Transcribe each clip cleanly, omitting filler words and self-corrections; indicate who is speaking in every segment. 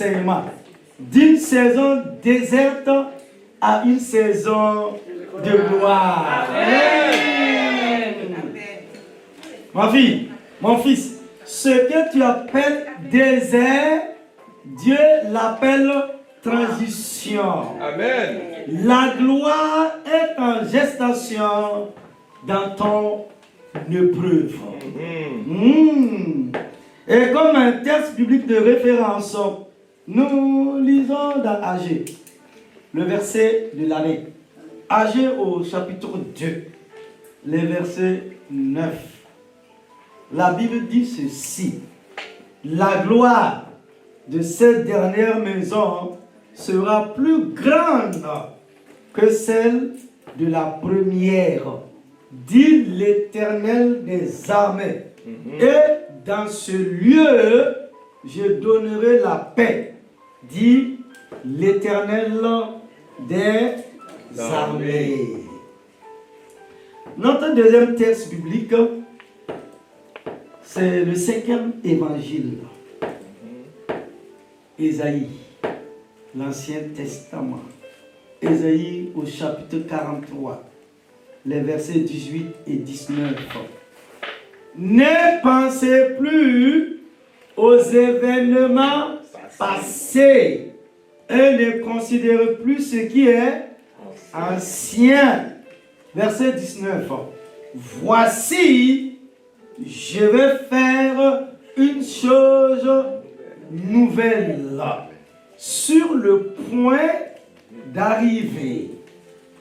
Speaker 1: enseignement. D'une saison déserte à une saison de gloire. Amen. Ma fille, mon fils, ce que tu appelles désert, Dieu l'appelle transition. Amen. La gloire est en gestation dans ton épreuve. Et comme un texte biblique de référence, nous lisons dans Agé, le verset de l'année. Agé au chapitre 2, le verset 9. La Bible dit ceci: la gloire de cette dernière maison sera plus grande que celle de la première, dit l'Éternel des armées. Et dans ce lieu, je donnerai la paix, dit l'Éternel des armées. Notre deuxième texte biblique, c'est le 5e évangile. Ésaïe, l'Ancien Testament. Ésaïe au chapitre 43, les versets 18 et 19. Ne pensez plus aux événements passés et ne considérez plus ce qui est ancien. Verset 19. Voici, je vais faire une chose nouvelle sur le point d'arriver.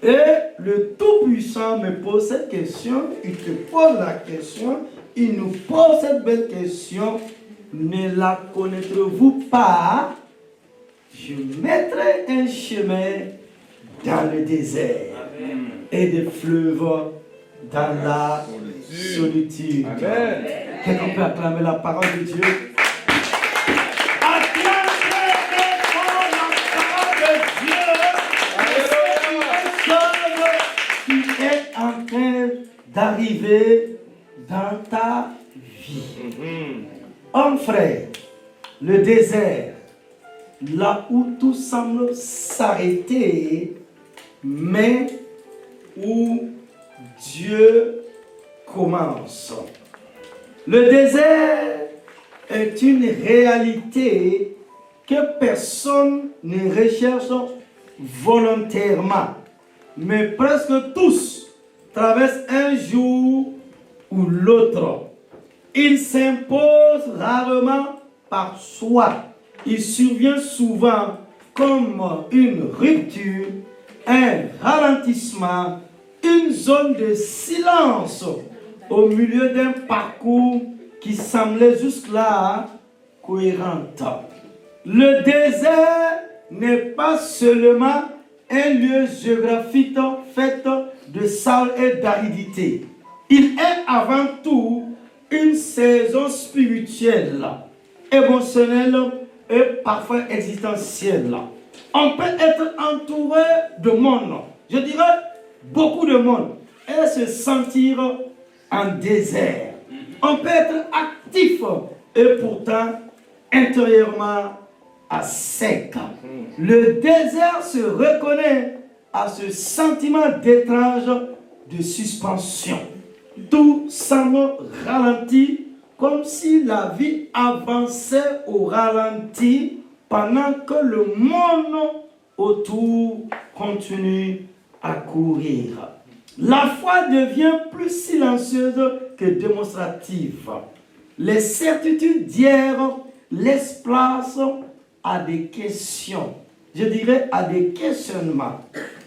Speaker 1: Et le Tout-Puissant me pose cette question, il te pose la question, il nous pose cette belle question: ne la connaîtrez-vous pas? Je mettrai un chemin dans le désert. Amen. Et des fleuves dans la solitude. Amen. Quelqu'un peut acclamer la parole de Dieu? D'arriver dans ta vie. Homme frère, le désert, là où tout semble s'arrêter, mais où Dieu commence. Le désert est une réalité que personne ne recherche volontairement, mais presque tous traverse un jour ou l'autre. Il s'impose rarement par soi. Il survient souvent comme une rupture, un ralentissement, une zone de silence au milieu d'un parcours qui semblait jusque-là cohérent. Le désert n'est pas seulement un lieu géographique fait de sable et d'aridité. Il est avant tout une saison spirituelle, émotionnelle et parfois existentielle. On peut être entouré de monde, je dirais beaucoup de monde, et se sentir en désert. On peut être actif et pourtant intérieurement à sec. Le désert se reconnaît à ce sentiment d'étrange de suspension. Tout semble ralenti, comme si la vie avançait au ralenti pendant que le monde autour continue à courir. La foi devient plus silencieuse que démonstrative. Les certitudes d'hier laissent place à des questions, je dirais à des questionnements.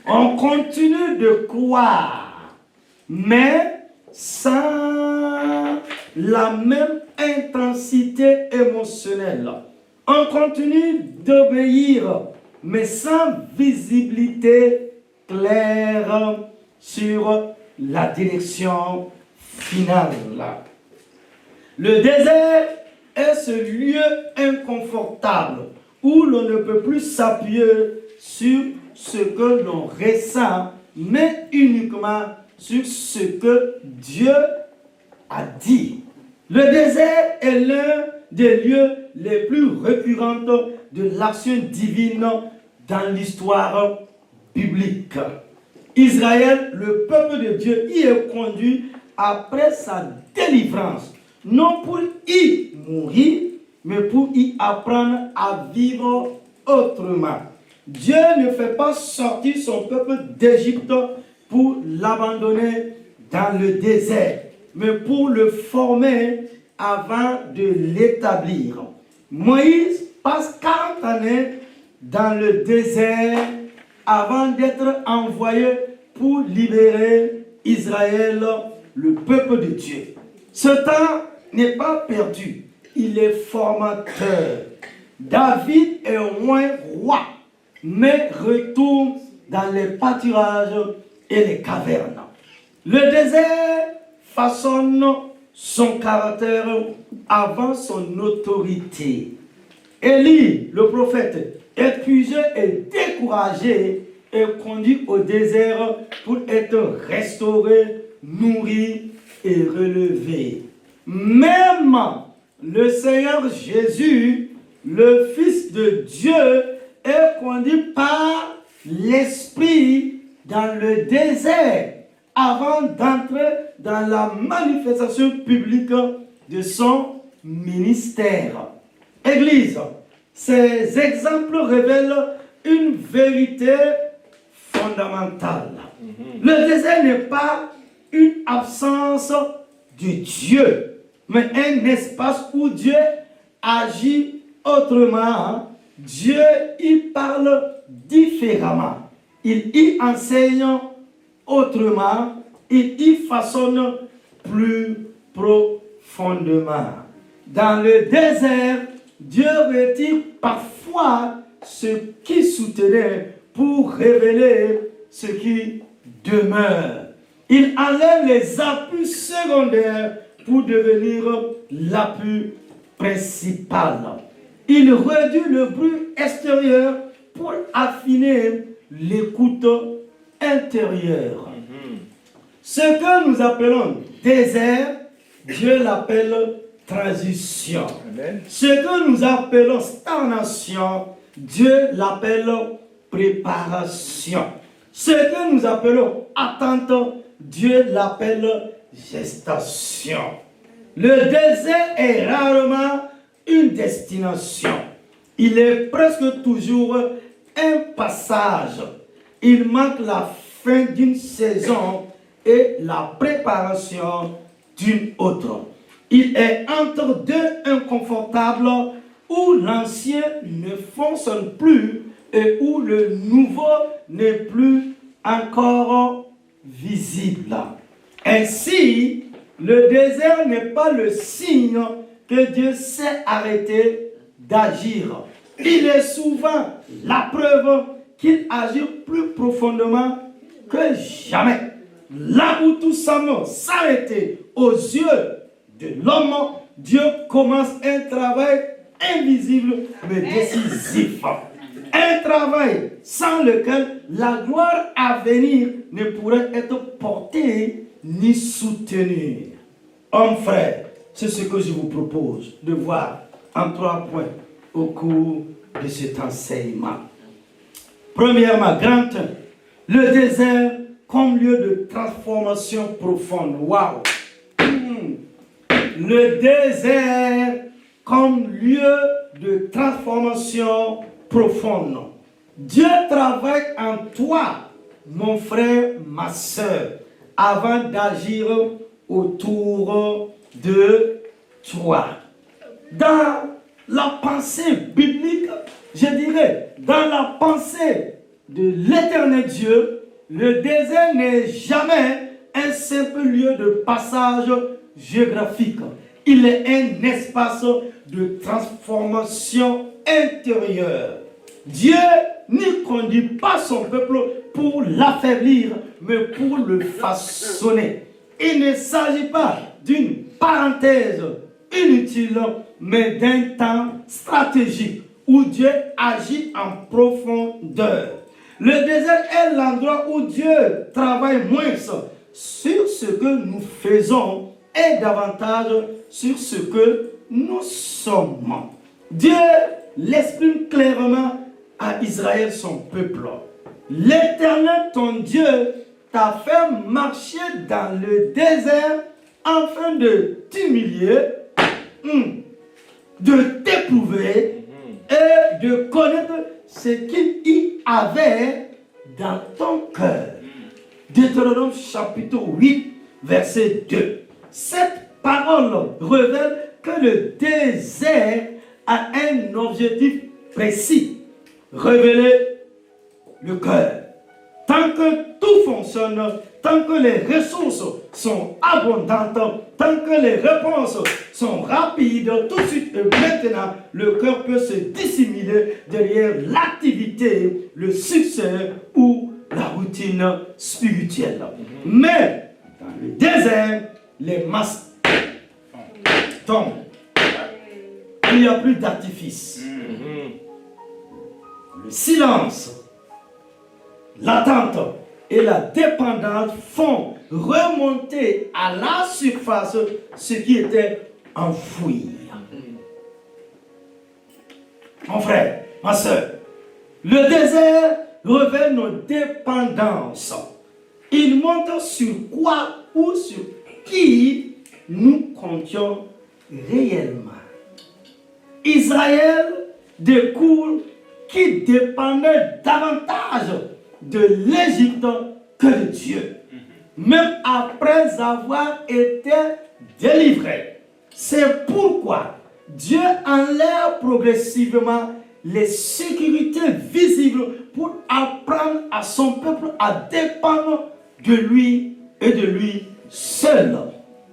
Speaker 1: On continue de croire, mais sans la même intensité émotionnelle. On continue d'obéir, mais sans visibilité claire sur la direction finale. Le désert est ce lieu inconfortable où l'on ne peut plus s'appuyer sur ce que l'on ressent, mais uniquement sur ce que Dieu a dit. Le désert est l'un des lieux les plus récurrents de l'action divine dans l'histoire biblique. Israël, le peuple de Dieu, y est conduit après sa délivrance, non pour y mourir, mais pour y apprendre à vivre autrement. Dieu ne fait pas sortir son peuple d'Égypte pour l'abandonner dans le désert, mais pour le former avant de l'établir. Moïse passe 40 années dans le désert avant d'être envoyé pour libérer Israël, le peuple de Dieu. Ce temps n'est pas perdu, il est formateur. David est moins roi, mais retourne dans les pâturages et les cavernes. Le désert façonne son caractère avant son autorité. Élie, le prophète, épuisé et découragé, est conduit au désert pour être restauré, nourri et relevé. Même le Seigneur Jésus, le Fils de Dieu, est conduit par l'Esprit dans le désert avant d'entrer dans la manifestation publique de son ministère. Église, ces exemples révèlent une vérité fondamentale. Le désert n'est pas une absence de Dieu, mais un espace où Dieu agit autrement. Dieu y parle différemment. Il y enseigne autrement. Il y façonne plus profondément. Dans le désert, Dieu retire parfois ce qui soutenait pour révéler ce qui demeure. Il enlève les appuis secondaires pour devenir l'appui principal. Il réduit le bruit extérieur pour affiner l'écoute intérieure. Ce que nous appelons désert, Dieu l'appelle transition. Amen. Ce que nous appelons stagnation, Dieu l'appelle préparation. Ce que nous appelons attente, Dieu l'appelle gestation. Le désert est rarement une destination. Il est presque toujours un passage. Il manque la fin d'une saison et la préparation d'une autre. Il est entre deux inconfortables où l'ancien ne fonctionne plus et où le nouveau n'est plus encore visible. Ainsi, le désert n'est pas le signe que Dieu s'est arrêté d'agir. Il est souvent la preuve qu'il agit plus profondément que jamais. Là où tout semble s'arrêter aux yeux de l'homme, Dieu commence un travail invisible mais décisif. Un travail sans lequel la gloire à venir ne pourrait être portée ni soutenue. Hommes, frères, c'est ce que je vous propose de voir en 3 points au cours de cet enseignement. Premièrement, grand 1, le désert comme lieu de transformation profonde. Waouh! Le désert comme lieu de transformation profonde. Dieu travaille en toi, mon frère, ma soeur, avant d'agir autour de toi. Dans la pensée biblique, je dirais, dans la pensée de l'éternel Dieu, le désert n'est jamais un simple lieu de passage géographique. Il est un espace de transformation intérieure. Dieu ne conduit pas son peuple pour l'affaiblir, mais pour le façonner. Il ne s'agit pas d'une parenthèse inutile, mais d'un temps stratégique où Dieu agit en profondeur. Le désert est l'endroit où Dieu travaille moins sur ce que nous faisons et davantage sur ce que nous sommes. Dieu l'exprime clairement à Israël, son peuple. L'Éternel, ton Dieu, t'a fait marcher dans le désert afin de t'humilier, de t'éprouver et de connaître ce qu'il y avait dans ton cœur. Deutéronome chapitre 8, verset 2. Cette parole révèle que le désert a un objectif précis. Révéler le cœur. Tant que tout fonctionne, tant que les ressources sont abondantes, tant que les réponses sont rapides, tout de suite et maintenant, le cœur peut se dissimuler derrière l'activité, le succès ou la routine spirituelle. Mais dans le désert, les masques tombent. Il n'y a plus d'artifice. Le silence, l'attente et la dépendance font remonter à la surface ce qui était enfoui. Mon frère, ma soeur, le désert révèle nos dépendances. Il montre sur quoi ou sur qui nous comptions réellement. Israël découvre qu'il dépendait davantage de l'Égypte que de Dieu, même après avoir été délivré. C'est pourquoi Dieu enlève progressivement les sécurités visibles pour apprendre à son peuple à dépendre de lui et de lui seul.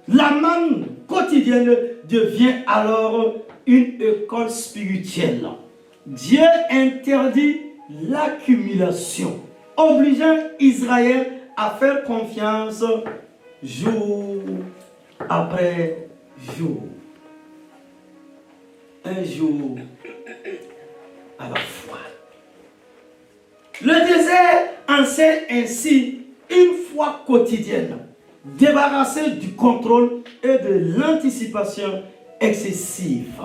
Speaker 1: La manne quotidienne devient alors une école spirituelle. Dieu interdit l'accumulation, obligeant Israël à faire confiance jour après jour. Un jour à la fois. Le désert enseigne ainsi une foi quotidienne, débarrassée du contrôle et de l'anticipation excessive.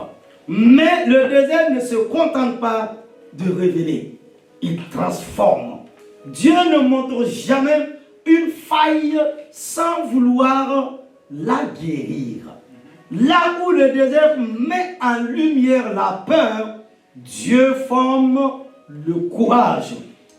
Speaker 1: Mais le désert ne se contente pas de révéler, il transforme. Dieu ne montre jamais une faille sans vouloir la guérir. Là où le désert met en lumière la peur, Dieu forme le courage.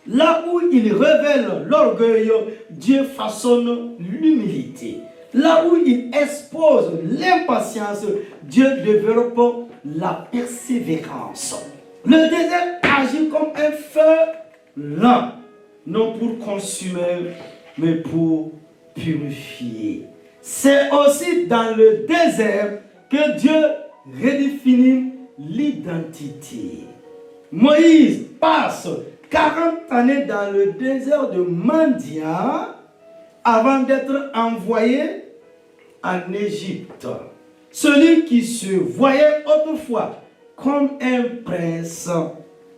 Speaker 1: Là où il révèle l'orgueil, Dieu façonne l'humilité. Là où il expose l'impatience, Dieu développe la persévérance. Le désert agit comme un feu lent, non pour consumer, mais pour purifier. C'est aussi dans le désert que Dieu redéfinit l'identité. Moïse passe 40 années dans le désert de Mandia avant d'être envoyé en Égypte. Celui qui se voyait autrefois comme un prince,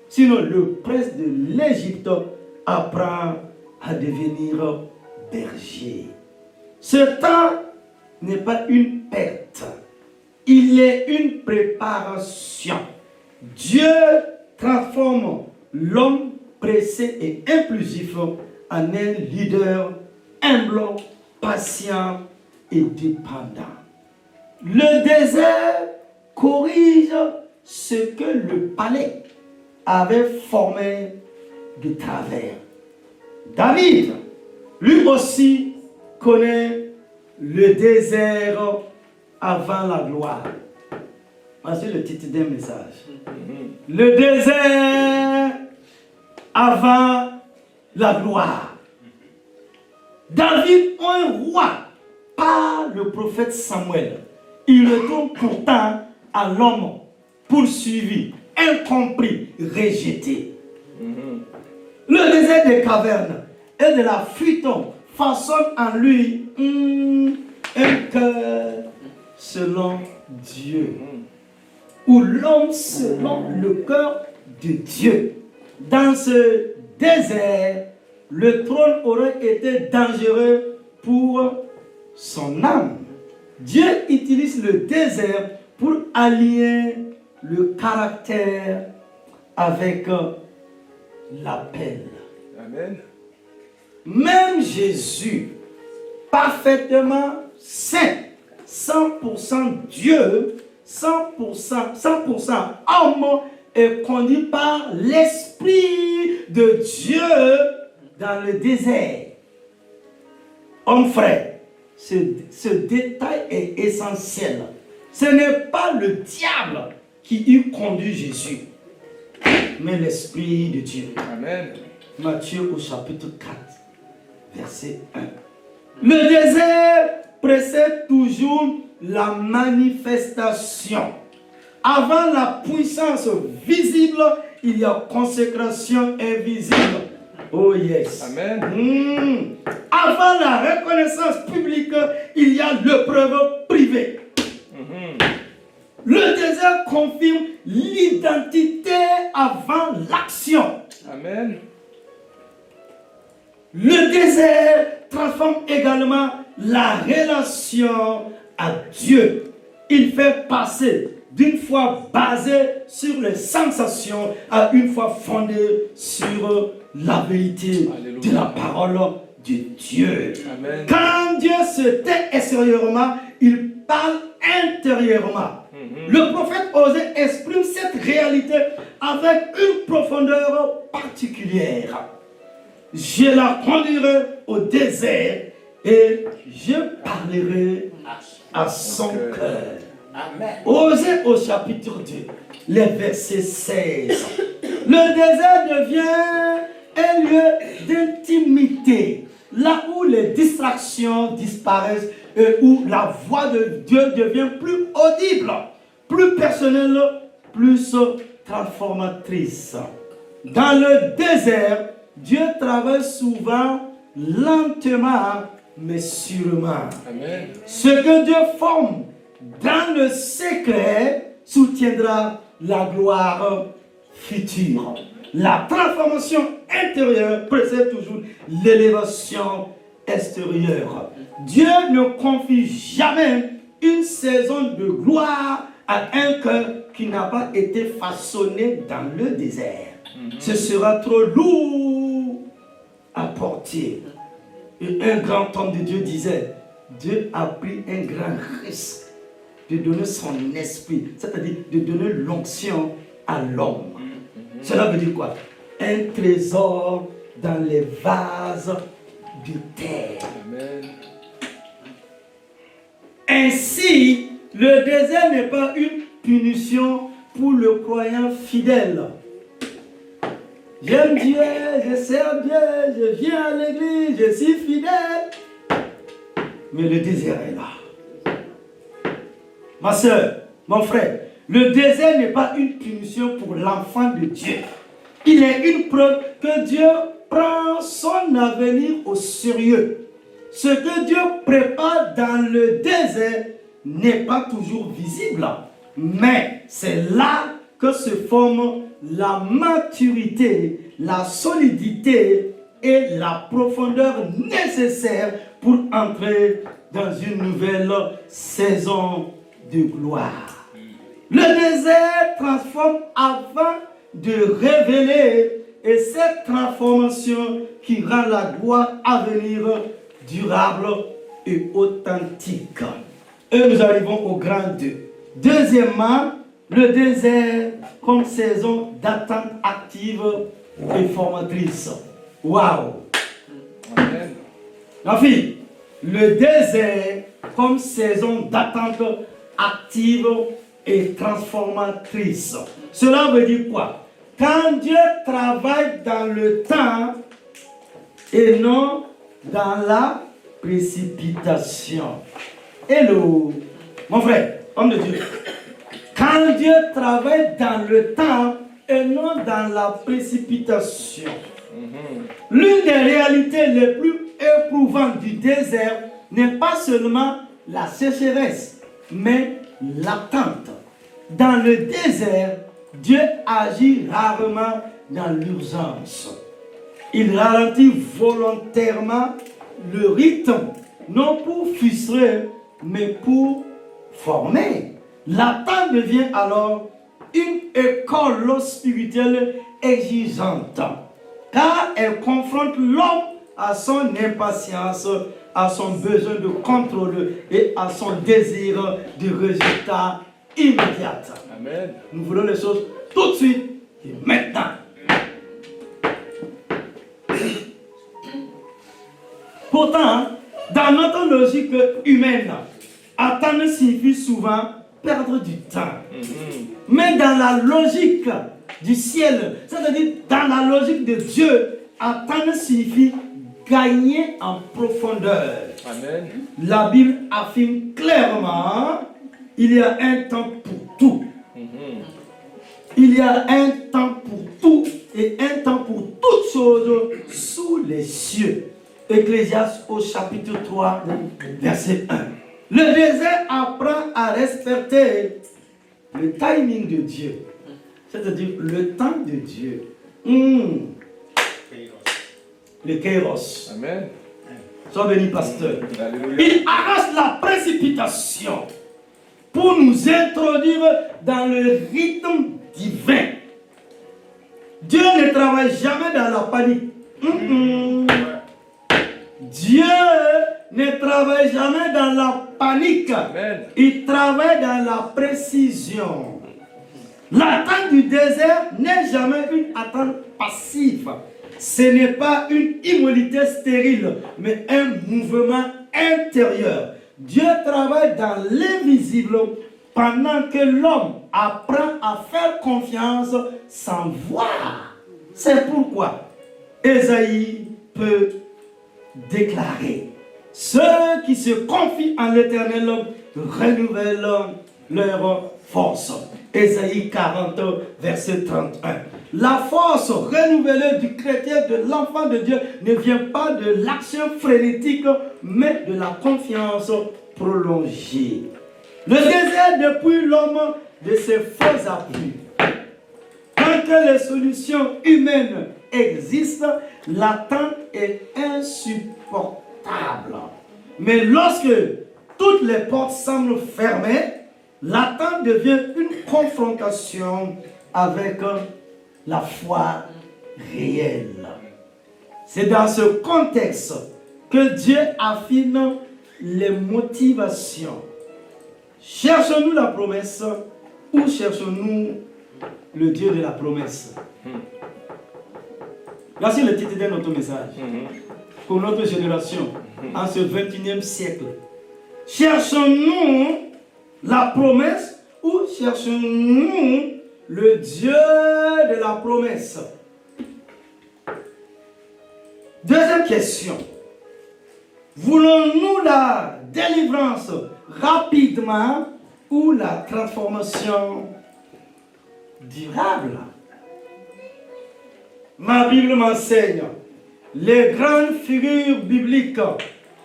Speaker 1: sinon le prince de l'Égypte, apprend à devenir berger. Ce temps n'est pas une perte, il est une préparation. Dieu transforme l'homme pressé et impulsif en un leader humble, patient et dépendant. Le désert corrige ce que le palais avait formé de travers. David, lui aussi, connaît le désert avant la gloire. Voici le titre d'un message. Le désert avant la gloire. David, un roi, par le prophète Samuel, il retourne pourtant à l'homme poursuivi, incompris, rejeté. Le désert des cavernes et de la fuite façonne en lui un cœur selon Dieu, ou l'homme selon le cœur de Dieu. Dans ce désert, le trône aurait été dangereux pour son âme. Dieu utilise le désert pour allier le caractère avec l'appel.
Speaker 2: Amen.
Speaker 1: Même Jésus, parfaitement saint, 100% Dieu, 100% homme, est conduit par l'Esprit de Dieu dans le désert. Homme frère, ce détail est essentiel. Ce n'est pas le diable qui y conduit Jésus, mais l'Esprit de Dieu.
Speaker 2: Amen.
Speaker 1: Matthieu au chapitre 4, verset 1. Le désert précède toujours la manifestation. Avant la puissance visible, il y a consécration invisible. Oh yes.
Speaker 2: Amen.
Speaker 1: Avant la reconnaissance publique, il y a l'épreuve privée. Le désert confirme l'identité avant l'action.
Speaker 2: Amen.
Speaker 1: Le désert transforme également la relation à Dieu. Il fait passer d'une foi basée sur les sensations à une foi fondée sur la vérité de la parole de Dieu.
Speaker 2: Amen.
Speaker 1: Quand Dieu se tait extérieurement, il parle intérieurement. Le prophète Osée exprime cette réalité avec une profondeur particulière. Je la conduirai au désert et je parlerai à son cœur. Osée au chapitre 2, les versets 16. Le désert devient un lieu d'intimité, là où les distractions disparaissent et où la voix de Dieu devient plus audible, plus personnelle, plus transformatrice. Dans le désert, Dieu travaille souvent lentement, mais sûrement.
Speaker 2: Amen.
Speaker 1: Ce que Dieu forme dans le secret soutiendra la gloire future. La transformation intérieure précède toujours l'élévation extérieure. Dieu ne confie jamais une saison de gloire à un cœur qui n'a pas été façonné dans le désert. Ce sera trop lourd à porter. Et un grand homme de Dieu disait, Dieu a pris un grand risque de donner son esprit, c'est-à-dire de donner l'onction à l'homme. Cela veut dire quoi? Un trésor dans les vases de terre.
Speaker 2: Amen.
Speaker 1: Ainsi, le désert n'est pas une punition pour le croyant fidèle. J'aime Dieu, je sers Dieu, je viens à l'église, je suis fidèle. Mais le désert est là. Ma soeur, mon frère, le désert n'est pas une punition pour l'enfant de Dieu. Il est une preuve que Dieu prend son avenir au sérieux. Ce que Dieu prépare dans le désert n'est pas toujours visible. Mais c'est là que se forme la maturité, la solidité et la profondeur nécessaires pour entrer dans une nouvelle saison de gloire. Le désert transforme avant de révéler, et cette transformation qui rend la gloire à venir durable et authentique. Et nous arrivons au grand 2. Deuxièmement, le désert comme saison d'attente active et formatrice. Waouh!
Speaker 2: Amen.
Speaker 1: Ma fille, le désert comme saison d'attente active et transformatrice. Cela veut dire quoi? Quand Dieu travaille dans le temps et non dans la précipitation. Hello, mon frère, homme de Dieu. Quand Dieu travaille dans le temps et non dans la précipitation. L'une des réalités les plus éprouvantes du désert n'est pas seulement la sécheresse, mais l'attente. Dans le désert, Dieu agit rarement dans l'urgence. Il ralentit volontairement le rythme, non pour frustrer, mais pour former. L'attente devient alors une école spirituelle exigeante, car elle confronte l'homme à son impatience, à son besoin de contrôle et à son désir de résultat immédiat.
Speaker 2: Amen.
Speaker 1: Nous voulons les choses tout de suite et maintenant. Pourtant, dans notre logique humaine, attendre signifie souvent perdre du temps. Mais dans la logique du ciel, c'est-à-dire dans la logique de Dieu, attendre signifie gagner en profondeur.
Speaker 2: Amen.
Speaker 1: La Bible affirme clairement, il y a un temps pour tout. Il y a un temps pour tout et un temps pour toutes choses sous les cieux. Ecclésiaste au chapitre 3, verset 1. Le désert apprend à respecter le timing de Dieu, c'est-à-dire le temps de Dieu. Le kairos.
Speaker 2: Amen.
Speaker 1: Sois béni, pasteur.
Speaker 2: Alléluia.
Speaker 1: Il arrache la précipitation pour nous introduire dans le rythme divin. Dieu ne travaille jamais dans la panique. Dieu ne travaille jamais dans la panique.
Speaker 2: Amen.
Speaker 1: Il travaille dans la précision. L'attente du désert n'est jamais une attente passive. Ce n'est pas une immobilité stérile, mais un mouvement intérieur. Dieu travaille dans l'invisible pendant que l'homme apprend à faire confiance sans voir. C'est pourquoi Ésaïe peut déclarer: ceux qui se confient en l'Éternel renouvellent leur force. Ésaïe 40, verset 31. La force renouvelée du chrétien, de l'enfant de Dieu, ne vient pas de l'action frénétique, mais de la confiance prolongée. Le désert depuis l'homme de ses faux appuis. Tant que les solutions humaines existent, l'attente est insupportable. Mais lorsque toutes les portes semblent fermées, l'attente devient une confrontation avec la foi réelle. C'est dans ce contexte que Dieu affine les motivations. Cherchons-nous la promesse ou cherchons-nous le Dieu de la promesse? Voici le titre de notre message pour notre génération en ce 21e siècle. Cherchons-nous la promesse ou cherchons-nous le Dieu de la promesse? Deuxième question. Voulons-nous la délivrance rapidement ou la transformation durable? Ma Bible m'enseigne, les grandes figures bibliques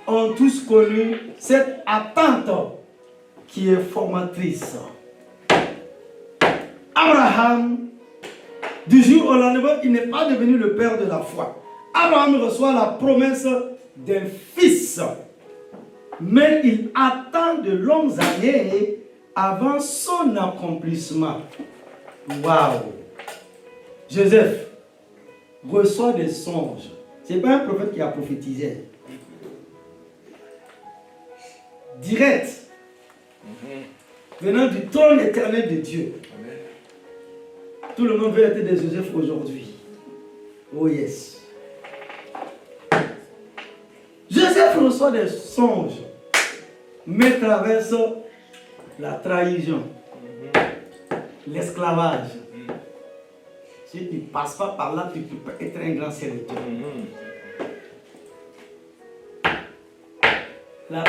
Speaker 1: ont tous connu cette attente qui est formatrice. Abraham, du jour au lendemain, il n'est pas devenu le père de la foi. Abraham reçoit la promesse d'un fils, mais il attend de longues années avant son accomplissement. Waouh! Joseph reçoit des songes. Ce n'est pas un prophète qui a prophétisé. Direct. Venant du trône éternel de Dieu.
Speaker 2: Amen.
Speaker 1: Tout le monde veut être des Joseph aujourd'hui. Oh yes. Joseph reçoit des songes, mais traverse la trahison, l'esclavage. Si tu ne passes pas par là, tu peux être un grand serviteur. La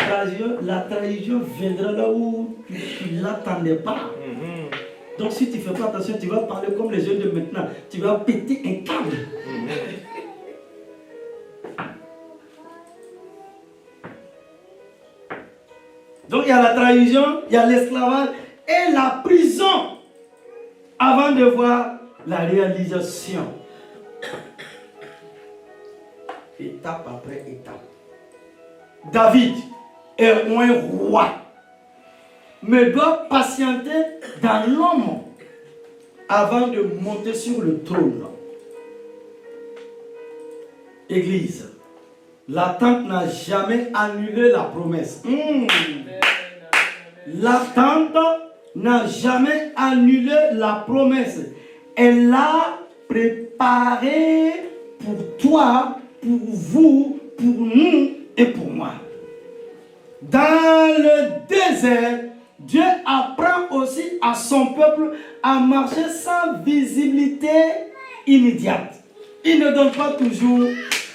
Speaker 1: trahison viendra là où tu ne l'attendais pas. Donc si tu ne fais pas attention, tu vas parler comme les jeunes de maintenant. Tu vas péter un câble. Donc il y a la trahison, il y a l'esclavage et la prison avant de voir la réalisation. Étape après étape. David est un roi, mais doit patienter dans l'homme avant de monter sur le trône. Église, l'attente n'a jamais annulé la promesse. L'attente n'a jamais annulé la promesse. Elle l'a préparée pour toi, pour vous, pour nous et pour moi. Dans le désert, Dieu apprend aussi à son peuple à marcher sans visibilité immédiate. Il ne donne pas toujours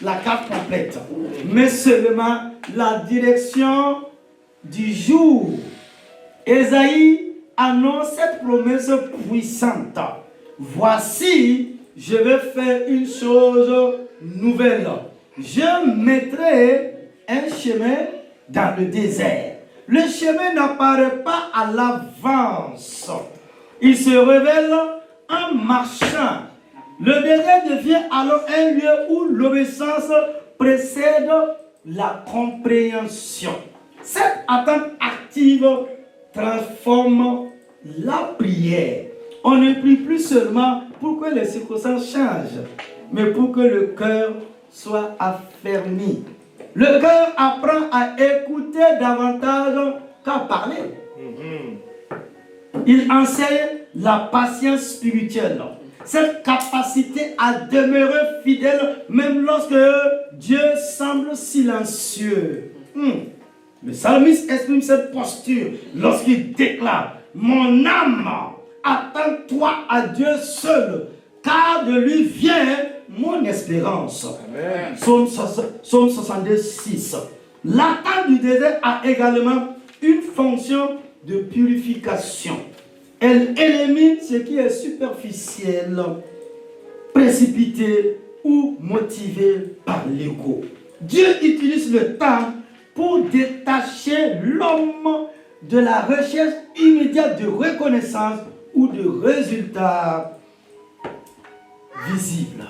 Speaker 1: la carte complète, mais seulement la direction du jour. Ésaïe annonce cette promesse puissante. Voici, je vais faire une chose nouvelle. Je mettrai un chemin dans le désert. Le chemin n'apparaît pas à l'avance. Il se révèle en marchant. Le désert devient alors un lieu où l'obéissance précède la compréhension. Cette attente active transforme la prière. On ne prie plus seulement pour que les circonstances changent, mais pour que le cœur soit affermi. Le cœur apprend à écouter davantage qu'à parler. Il enseigne la patience spirituelle. Cette capacité à demeurer fidèle même lorsque Dieu semble silencieux. Le psalmiste exprime cette posture lorsqu'il déclare: mon âme, attends-toi à Dieu seul, car de lui vient mon espérance. Amen. Psaume 62, 6. L'attente du désert a également une fonction de purification. Elle élimine ce qui est superficiel, précipité ou motivé par l'ego. Dieu utilise le temps pour détacher l'homme de la recherche immédiate de reconnaissance ou de résultats visibles.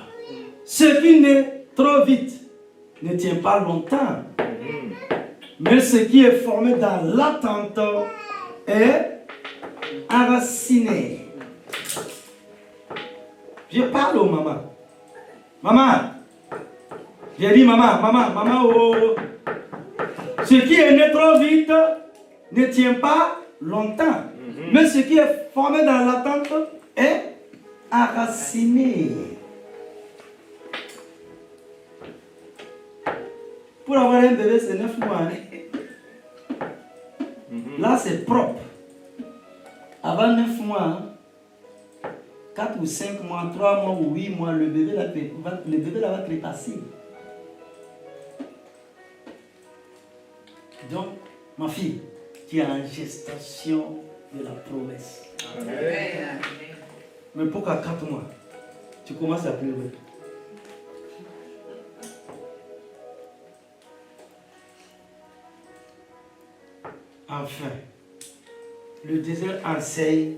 Speaker 1: Ce qui naît trop vite ne tient pas longtemps. Mais ce qui est formé dans l'attente est enraciné. Je parle aux mamans. Maman, j'ai dit maman, oh. Ce qui est né trop vite ne tient pas longtemps. Mais ce qui est formé dans l'attente est enraciné. Pour avoir un bébé, c'est 9 mois. Là, c'est propre. Avant 9 mois, 4 ou 5 mois, 3 mois ou 8 mois, le bébé va trépasser. Donc, ma fille, tu es en gestation de la promesse. Amen. Mais pourquoi 4 mois, tu commences à pleurer? Enfin, le désert enseigne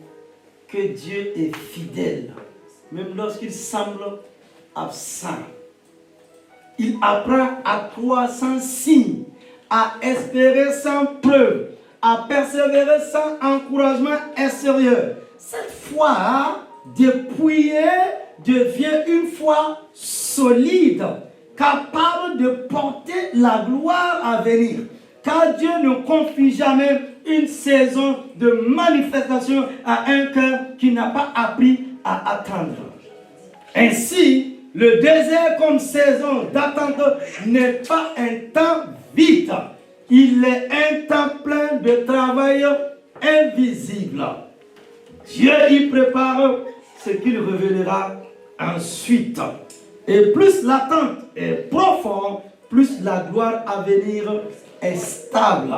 Speaker 1: que Dieu est fidèle, même lorsqu'il semble absent. Il apprend à croire sans signe, à espérer sans preuve, à persévérer sans encouragement extérieur. Cette foi dépouillée devient une foi solide, capable de porter la gloire à venir. Car Dieu ne confie jamais une saison de manifestation à un cœur qui n'a pas appris à attendre. Ainsi, le désert comme saison d'attente n'est pas un temps vide. Il est un temps plein de travail invisible. Dieu y prépare ce qu'il révélera ensuite. Et plus l'attente est profonde, plus la gloire à venir est stable.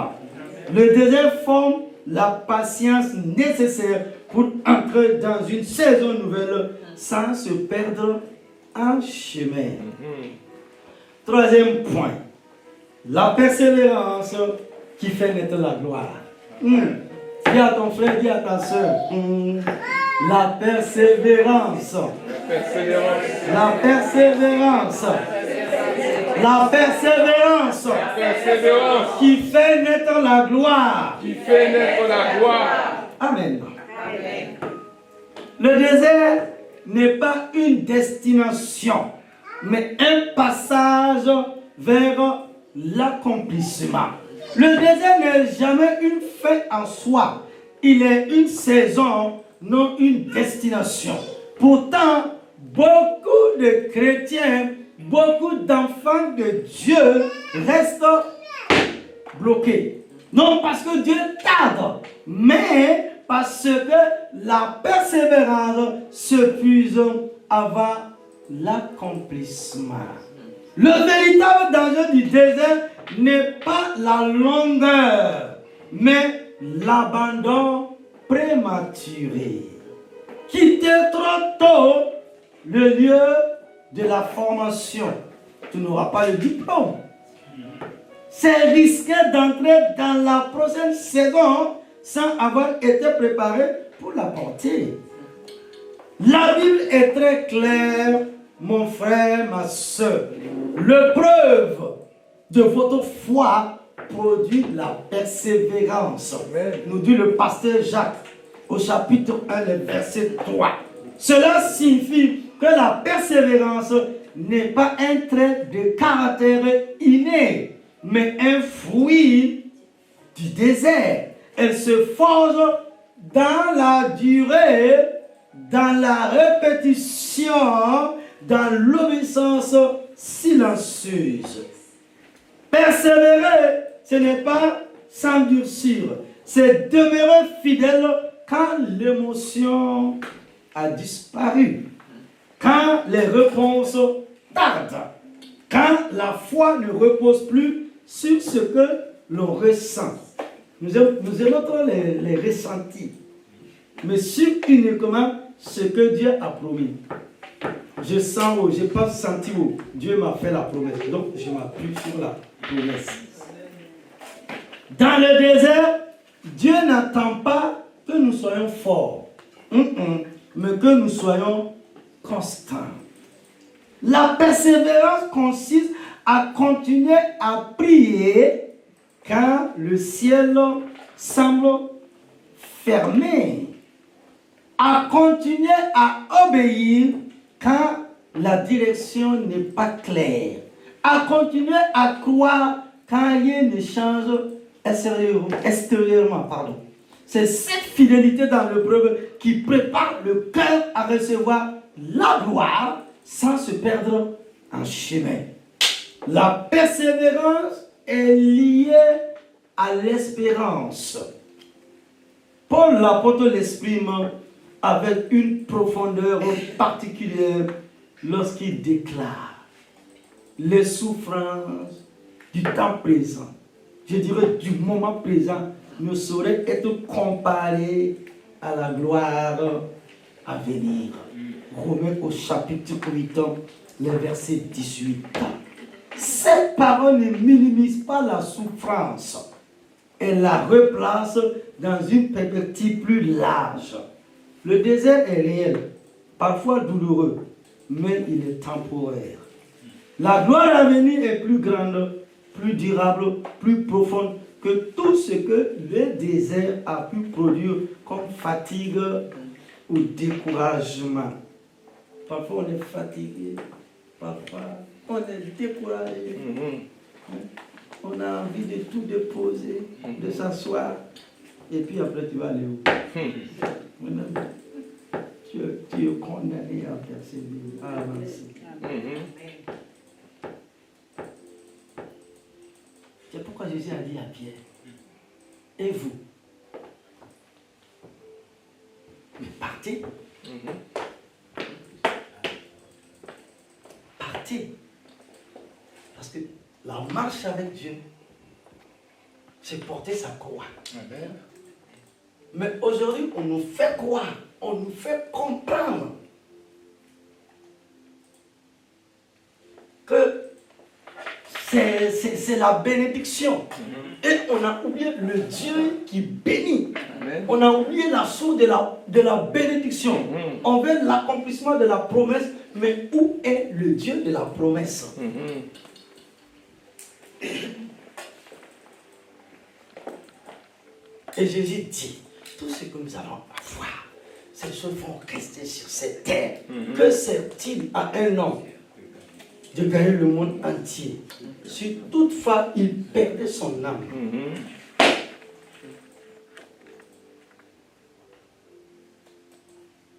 Speaker 1: Le désert forme la patience nécessaire pour entrer dans une saison nouvelle sans se perdre en chemin. Troisième point, la persévérance qui fait naître la gloire. Dis à ton frère, dis à ta soeur, la persévérance. La persévérance. La persévérance qui fait naître la gloire.
Speaker 2: Qui fait naître la gloire.
Speaker 1: Amen. Le désert n'est pas une destination, mais un passage vers l'accomplissement. Le désert n'est jamais une fin en soi. Il est une saison, non une destination. Pourtant, beaucoup de chrétiens, beaucoup d'enfants de Dieu restent bloqués. Non parce que Dieu tarde, mais parce que la persévérance se puise avant l'accomplissement. Le véritable danger du désert n'est pas la longueur, mais l'abandon prématuré. Quitter trop tôt le lieu de la formation. Tu n'auras pas le diplôme. C'est risquer d'entrer dans la prochaine saison sans avoir été préparé pour la porter. La Bible est très claire, mon frère, ma soeur. L'épreuve de votre foi produit de la persévérance.
Speaker 2: Amen.
Speaker 1: Nous dit le pasteur Jacques au chapitre 1, le verset 3. Cela signifie que la persévérance n'est pas un trait de caractère inné, mais un fruit du désert. Elle se forge dans la durée, dans la répétition, dans l'obéissance silencieuse. Persévérer, ce n'est pas s'endurcir, c'est demeurer fidèle quand l'émotion a disparu, quand les réponses tardent, quand la foi ne repose plus sur ce que l'on ressent. Nous aimons trop les ressentis, mais sur uniquement ce que Dieu a promis. Je sens, je n'ai pas senti où Dieu m'a fait la promesse, donc je m'appuie sur la promesse. Dans le désert, Dieu n'attend pas que nous soyons forts, mais que nous soyons constants. La persévérance consiste à continuer à prier quand le ciel semble fermé, à continuer à obéir quand la direction n'est pas claire, à continuer à croire quand rien ne change extérieurement. C'est cette fidélité dans l'épreuve qui prépare le cœur à recevoir la gloire sans se perdre en chemin. La persévérance est liée à l'espérance. Paul l'apôtre l'exprime avec une profondeur particulière lorsqu'il déclare les souffrances du temps présent, je dirais du moment présent, ne sauraient être comparées à la gloire à venir. Romains au chapitre 8, le verset 18. Cette parole ne minimise pas la souffrance. Elle la replace dans une perspective plus large. Le désert est réel, parfois douloureux, mais il est temporaire. La gloire à venir est plus grande, plus durable, plus profonde que tout ce que le désert a pu produire comme fatigue ou découragement. Parfois on est fatigué, parfois on est découragé. On a envie de tout déposer, de s'asseoir, et puis après tu vas aller où? Tu es condamné à persévérer, à avancer. C'est pourquoi Jésus a dit à Pierre, et vous? Mais partez. Partez. Parce que la marche avec Dieu, c'est porter sa croix.
Speaker 2: Amen.
Speaker 1: Mais aujourd'hui, on nous fait croire, on nous fait comprendre que c'est la bénédiction. Et on a oublié le Dieu qui bénit.
Speaker 2: Amen.
Speaker 1: On a oublié la source de la bénédiction. On veut l'accomplissement de la promesse, mais où est le Dieu de la promesse? Et Jésus dit, tout ce que nous allons avoir, ces choses vont rester sur cette terre. Que sert-il à un homme de gagner le monde entier si toutefois il perdait son âme?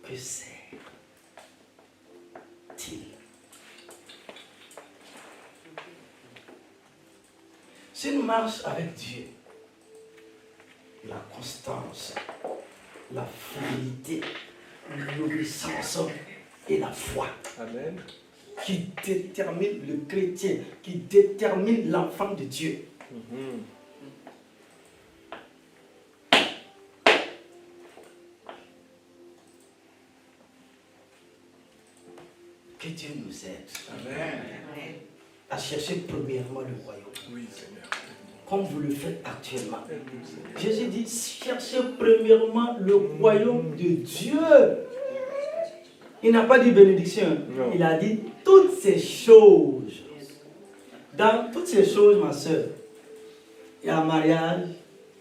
Speaker 1: Que sert-il? Si nous marchons avec Dieu, la constance, la fidélité, l'obéissance et la foi.
Speaker 2: Amen.
Speaker 1: Qui détermine le chrétien, qui détermine l'enfant de Dieu. Que Dieu nous aide.
Speaker 2: Amen.
Speaker 1: À chercher premièrement le royaume.
Speaker 2: Oui, Seigneur.
Speaker 1: Comme vous le faites actuellement. Jésus dit, cherchez premièrement le royaume de Dieu. Il n'a pas dit bénédiction.
Speaker 2: Non.
Speaker 1: Il a dit toutes ces choses. Dans toutes ces choses, ma soeur, il y a mariage,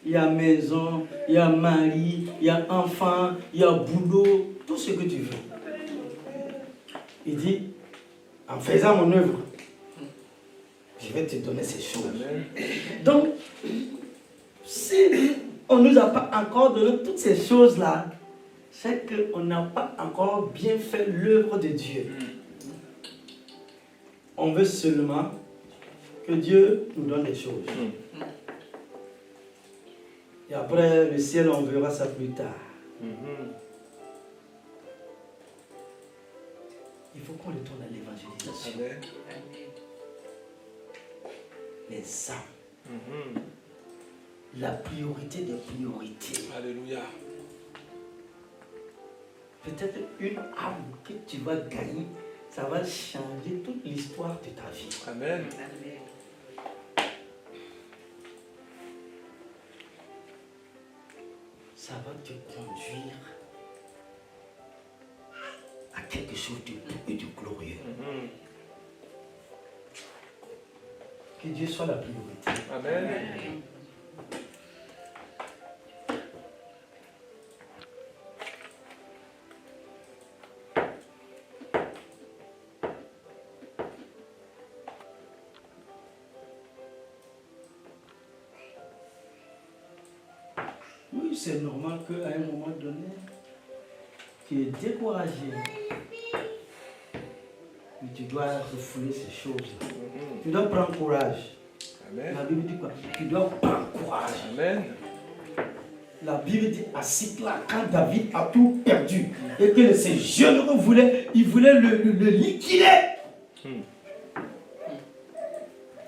Speaker 1: il y a maison, il y a mari, il y a enfant, il y a boulot, tout ce que tu veux. Il dit, en faisant mon œuvre, je vais te donner ces choses.
Speaker 2: Amen.
Speaker 1: Donc, si on ne nous a pas encore donné toutes ces choses-là, c'est qu'on n'a pas encore bien fait l'œuvre de Dieu. On veut seulement que Dieu nous donne les choses. Et après, le ciel, on verra ça plus tard. Il faut qu'on retourne à l'évangélisation.
Speaker 2: Amen.
Speaker 1: Les âmes. La priorité des priorités.
Speaker 2: Alléluia.
Speaker 1: Peut-être une âme que tu vas gagner, ça va changer toute l'histoire de ta vie.
Speaker 2: Amen.
Speaker 1: Ça va te conduire à quelque chose de glorieux. Que Dieu soit la priorité.
Speaker 2: Amen.
Speaker 1: Oui, c'est normal qu'à un moment donné, tu es découragé. Mais tu dois refouler ces choses. Tu dois prendre courage.
Speaker 2: Amen.
Speaker 1: La Bible dit quoi? Tu dois prendre courage.
Speaker 2: Amen.
Speaker 1: La Bible dit à Sicla, quand David a tout perdu et que ces généraux voulaient le liquider.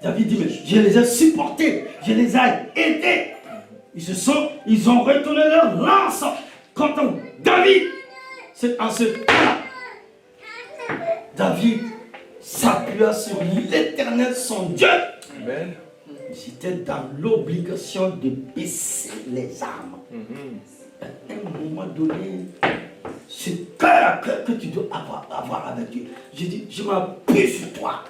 Speaker 1: David dit, mais je les ai supportés, je les ai aidés. Ils ont retourné leur lance contre David. C'est en ce cas-là, David s'appuya sur l'Éternel, son Dieu.
Speaker 2: Amen.
Speaker 1: J'étais dans l'obligation de baisser les armes. À un moment donné, c'est cœur à cœur que tu dois avoir avec Dieu. Je dis, je m'appuie sur toi.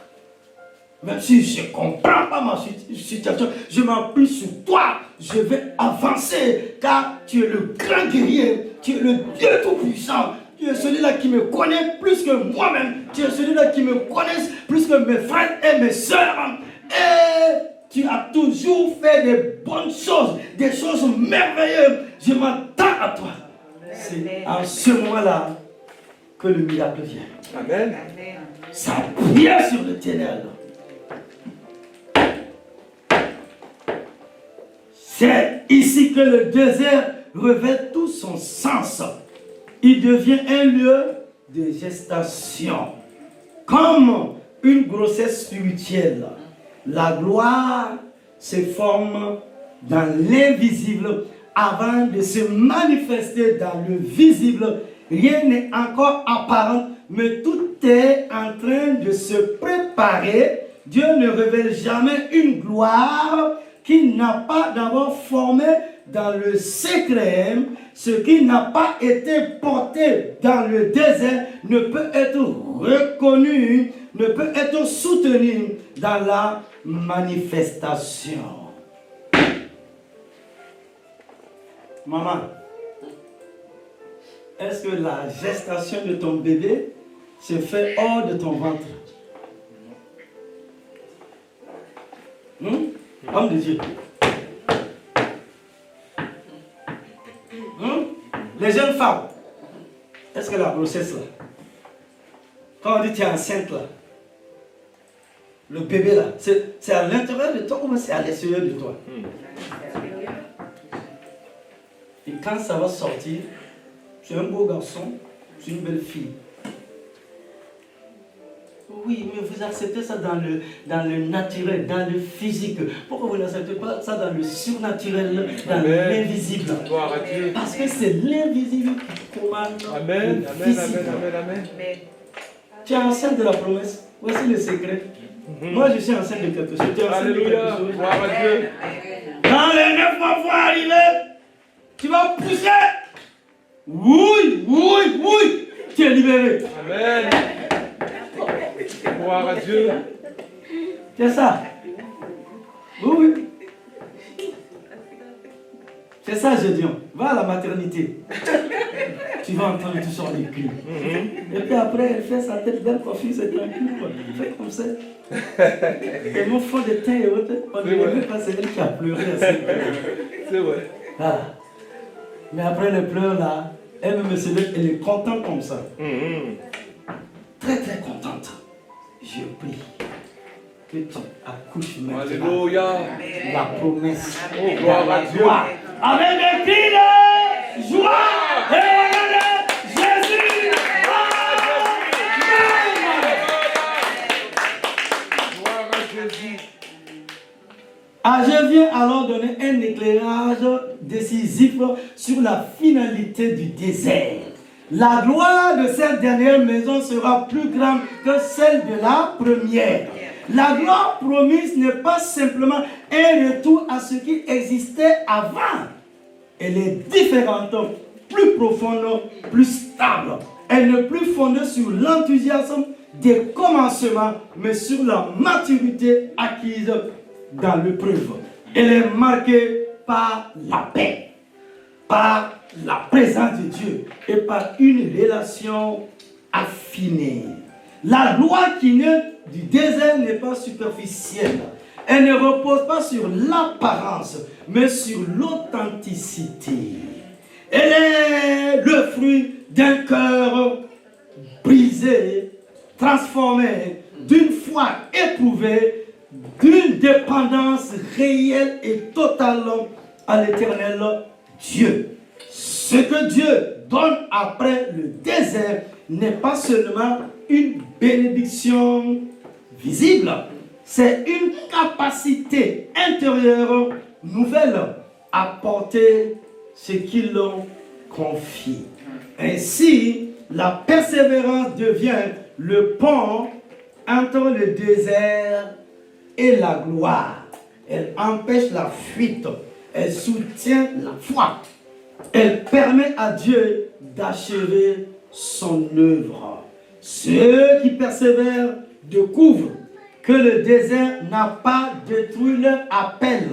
Speaker 1: Même si je ne comprends pas ma situation, je m'appuie sur toi. Je vais avancer car tu es le grand guerrier. Tu es le Dieu tout-puissant. Tu es celui-là qui me connaît plus que moi-même. Tu es celui-là qui me connaît plus que mes frères et mes soeurs. Et tu as toujours fait des bonnes choses, des choses merveilleuses. Je m'attends à toi. C'est en ce moment-là que le miracle vient.
Speaker 2: Amen.
Speaker 1: Ça vient sur l'Éternel. C'est ici que le désert revêt tout son sens. Il devient un lieu de gestation. Comme une grossesse spirituelle, la gloire se forme dans l'invisible avant de se manifester dans le visible. Rien n'est encore apparent, mais tout est en train de se préparer. Dieu ne révèle jamais une gloire qu'il n'a pas d'abord formé dans le secret. Ce qui n'a pas été porté dans le désert ne peut être reconnu, ne peut être soutenu dans la manifestation. Maman, est-ce que la gestation de ton bébé se fait hors de ton ventre? Homme de Dieu. Les jeunes femmes, est-ce que la grossesse là, quand on dit tu es enceinte là, le bébé là, c'est à l'intérieur de toi ou c'est à l'extérieur de toi? Et quand ça va sortir, tu es un beau garçon, tu es une belle fille. Oui, mais vous acceptez ça dans le naturel, dans le physique. Pourquoi vous n'acceptez pas ça dans le surnaturel, dans l'invisible? Parce que c'est l'invisible qui commande.
Speaker 2: Amen,
Speaker 1: le
Speaker 2: amen,
Speaker 1: physique.
Speaker 2: amen.
Speaker 1: Tu es enceinte de la promesse. Voici le secret. Moi, je suis enceinte de quelque chose. Tu es enceinte de quelque chose.
Speaker 2: Gloire à Dieu.
Speaker 1: Quand les 9 mois vont arriver, tu vas pousser. Oui. Tu es libéré.
Speaker 2: Amen. Gloire à Dieu.
Speaker 1: C'est ça. Oui. C'est ça, Gédion. Va à la maternité. Tu vas entendre tout sur les cris. Et puis après, elle fait sa tête belle coiffure, c'est tranquille. Fais comme ça. Et mon fond de teint et autres, on ne dirait pas c'est elle qui a pleuré.
Speaker 2: C'est vrai.
Speaker 1: Voilà. Mais après le pleurs là, elle me se lève, elle est contente comme ça. Très très contente. Je prie que tu accouches maintenant.
Speaker 2: Alléluia.
Speaker 1: La promesse.
Speaker 2: Oh, gloire à Dieu.
Speaker 1: Avec des cris de joie. Et Jésus.
Speaker 2: Gloire à Jésus.
Speaker 1: Je viens alors donner un éclairage décisif sur la finalité du désert. La gloire de cette dernière maison sera plus grande que celle de la première. La gloire promise n'est pas simplement un retour à ce qui existait avant. Elle est différente, plus profonde, plus stable. Elle n'est plus fondée sur l'enthousiasme des commencements, mais sur la maturité acquise dans l'épreuve. Elle est marquée par la paix, par la présence de Dieu et par une relation affinée. La gloire qui naît du désert n'est pas superficielle. Elle ne repose pas sur l'apparence, mais sur l'authenticité. Elle est le fruit d'un cœur brisé, transformé, d'une foi éprouvée, d'une dépendance réelle et totale à l'éternel Dieu. Ce que Dieu donne après le désert n'est pas seulement une bénédiction visible, c'est une capacité intérieure nouvelle à porter ce qu'il confie. Ainsi, la persévérance devient le pont entre le désert et la gloire. Elle empêche la fuite, elle soutient la foi. Elle permet à Dieu d'achever son œuvre. Ceux qui persévèrent découvrent que le désert n'a pas détruit leur appel,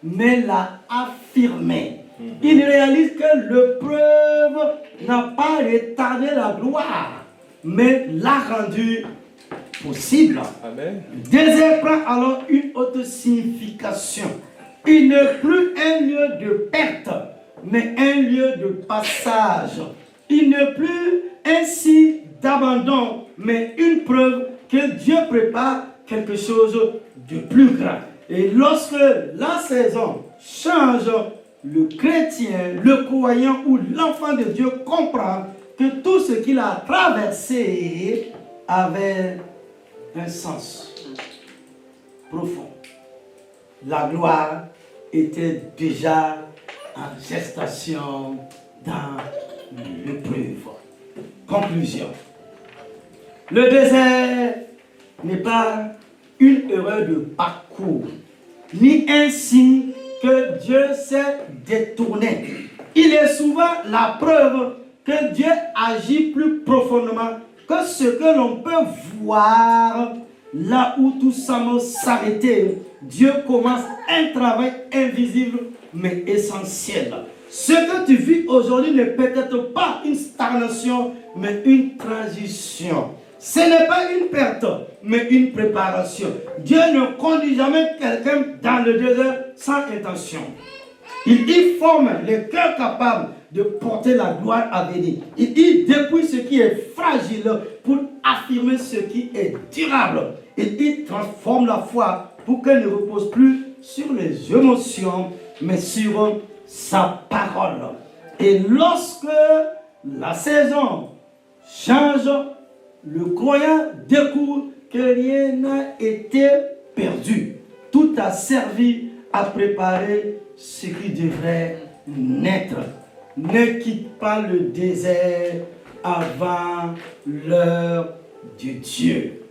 Speaker 1: mais l'a affirmé. Ils réalisent que l'épreuve n'a pas retardé la gloire, mais l'a rendue possible.
Speaker 2: Amen.
Speaker 1: Le désert prend alors une autre signification. Il n'est plus un lieu de perte, mais un lieu de passage. Il n'est plus un signe d'abandon, mais une preuve que Dieu prépare quelque chose de plus grand. Et lorsque la saison change, le chrétien, le croyant ou l'enfant de Dieu comprend que tout ce qu'il a traversé avait un sens profond. La gloire était déjà en gestation dans l'épreuve. Conclusion. Le désert n'est pas une erreur de parcours, ni un signe que Dieu s'est détourné. Il est souvent la preuve que Dieu agit plus profondément que ce que l'on peut voir. Là où tout semble s'arrêter, Dieu commence un travail invisible mais essentiel. Ce que tu vis aujourd'hui n'est peut-être pas une stagnation, mais une transition. Ce n'est pas une perte, mais une préparation. Dieu ne conduit jamais quelqu'un dans le désert sans intention. Il y forme les cœurs capables de porter la gloire à venir. Il y dépouille ce qui est fragile pour affirmer ce qui est durable. Il y transforme la foi pour qu'elle ne repose plus sur les émotions, mais sur sa parole. Et lorsque la saison change, le croyant découvre que rien n'a été perdu. Tout a servi à préparer ce qui devrait naître. Ne quitte pas le désert avant l'heure de Dieu.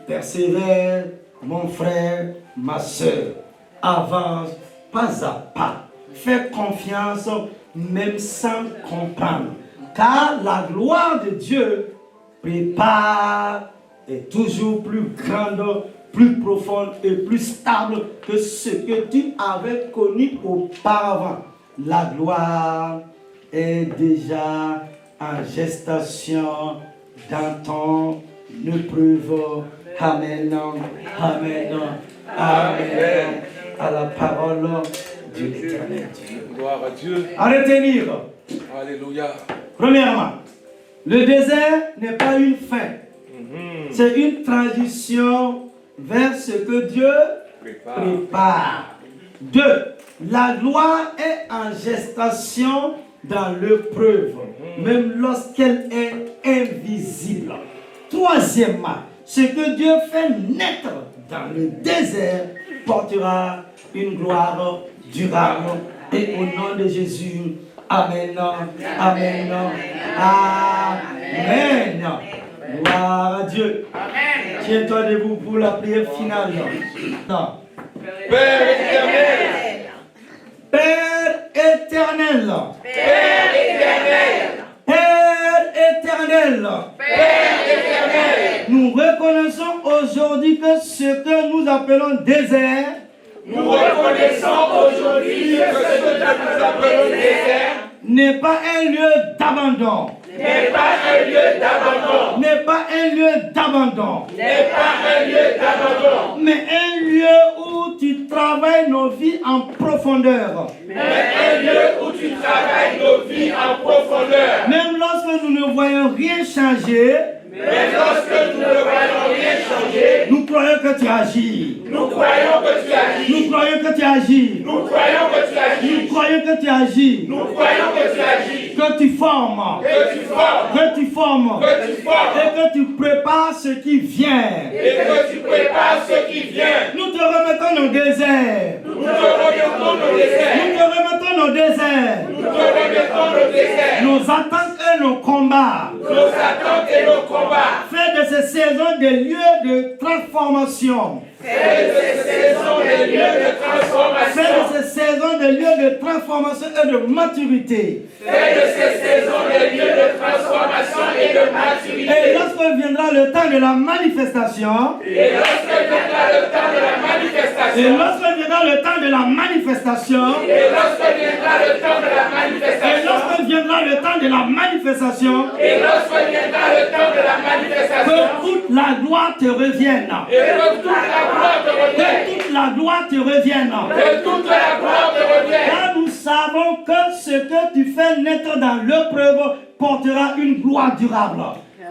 Speaker 1: Persévère, mon frère, ma soeur. Avance pas à pas. Fais confiance même sans comprendre. Car la gloire de Dieu prépare est toujours plus grande, plus profonde et plus stable que ce que tu avais connu auparavant. La gloire est déjà en gestation dans ton épreuve. Amen, amen, amen. À la parole de l'Éternel Dieu.
Speaker 2: Gloire à Dieu.
Speaker 1: À retenir.
Speaker 2: Alléluia.
Speaker 1: Premièrement, le désert n'est pas une fin. C'est une transition vers ce que Dieu prépare. 2. La gloire est en gestation dans l'épreuve, même lorsqu'elle est invisible. Troisièmement, ce que Dieu fait naître dans le désert portera une gloire durable. Et au nom de Jésus, amen, amen, amen. Gloire à Dieu. Tiens-toi debout pour la prière finale. Non.
Speaker 2: Père éternel.
Speaker 1: Père éternel.
Speaker 2: Père éternel.
Speaker 1: Père éternel.
Speaker 2: Père éternel.
Speaker 1: Nous reconnaissons aujourd'hui que ce que nous appelons désert,
Speaker 2: Nous reconnaissons aujourd'hui que ce que nous appelons désert
Speaker 1: n'est pas un lieu d'abandon.
Speaker 2: n'est pas un lieu d'abandon.
Speaker 1: N'est pas un lieu d'abandon.
Speaker 2: N'est pas un lieu d'abandon.
Speaker 1: Mais un lieu où tu travailles nos vies en profondeur.
Speaker 2: Mais un lieu où tu travailles nos vies en profondeur.
Speaker 1: Même lorsque nous ne voyons rien changer,
Speaker 2: Mais lorsque nous ne voyons rien changer,
Speaker 1: nous croyons que tu agis.
Speaker 2: nous croyons que tu agis.
Speaker 1: Nous croyons que tu agis.
Speaker 2: Nous croyons que tu agis.
Speaker 1: Nous croyons que tu agis.
Speaker 2: Nous croyons que tu agis.
Speaker 1: Que tu formes.
Speaker 2: Que tu formes.
Speaker 1: Que tu formes.
Speaker 2: Que tu formes.
Speaker 1: Et que tu prépares ce qui vient.
Speaker 2: Et que tu prépares ce qui vient.
Speaker 1: Nous te remettons nos déserts.
Speaker 2: Nous te remettons nos déserts.
Speaker 1: Nous te remettons nos déserts.
Speaker 2: Nous te remettons nos déserts.
Speaker 1: Nos attentes et nos combats.
Speaker 2: Nos attentes et nos combats.
Speaker 1: Fais de ces saisons des lieux de transformation.
Speaker 2: Fais de ces saisons des lieux de transformation.
Speaker 1: Fais de ces saisons des lieux de transformation et de maturité.
Speaker 2: Fais de ces saisons des lieux de transformation et de
Speaker 1: Et
Speaker 2: maturité.
Speaker 1: lorsque viendra le temps de la manifestation,
Speaker 2: Et lorsque viendra le temps de la
Speaker 1: et
Speaker 2: manifestation,
Speaker 1: lorsque viendra le temps de la manifestation,
Speaker 2: et lorsque viendra le temps de la
Speaker 1: et
Speaker 2: manifestation,
Speaker 1: lorsque viendra le temps de la manifestation,
Speaker 2: et lorsque viendra le temps de la manifestation,
Speaker 1: que toute la gloire te revienne.
Speaker 2: et que toute la gloire te
Speaker 1: Que
Speaker 2: revienne,
Speaker 1: toute la gloire te revienne.
Speaker 2: que toute la gloire te revienne.
Speaker 1: Car nous savons que ce que tu fais naître dans l'épreuve portera une gloire durable.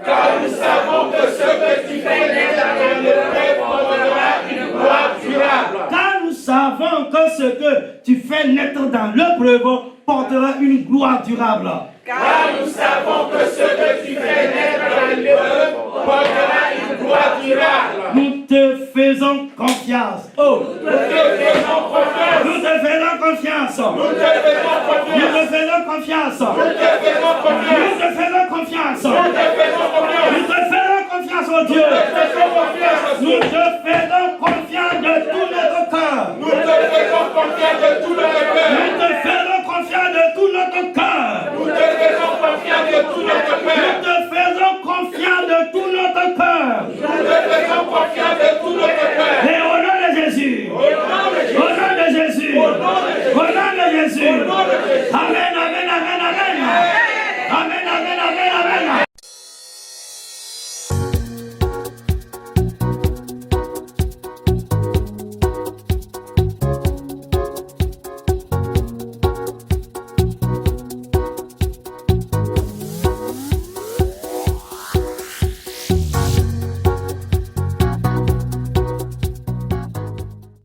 Speaker 2: Car nous savons que ce que tu fais naître dans l'épreuve portera une gloire durable.
Speaker 1: Car nous savons que ce que tu fais naître dans l'épreuve portera une gloire durable.
Speaker 2: Car nous savons que ce que tu fais naître dans l'épreuve portera une gloire durable.
Speaker 1: Nous te faisons confiance. Oh,
Speaker 2: Nous te faisons confiance.
Speaker 1: nous te faisons confiance.
Speaker 2: Nous te faisons
Speaker 1: Nous
Speaker 2: confiance.
Speaker 1: te faisons confiance.
Speaker 2: Nous te faisons confiance.
Speaker 1: Nous te faisons confiance.
Speaker 2: Nous te faisons confiance.
Speaker 1: Nous te faisons confiance, oh Dieu.
Speaker 2: Nous te faisons confiance.
Speaker 1: Nous te faisons confiance de tout notre cœur.
Speaker 2: Nous te faisons confiance de tout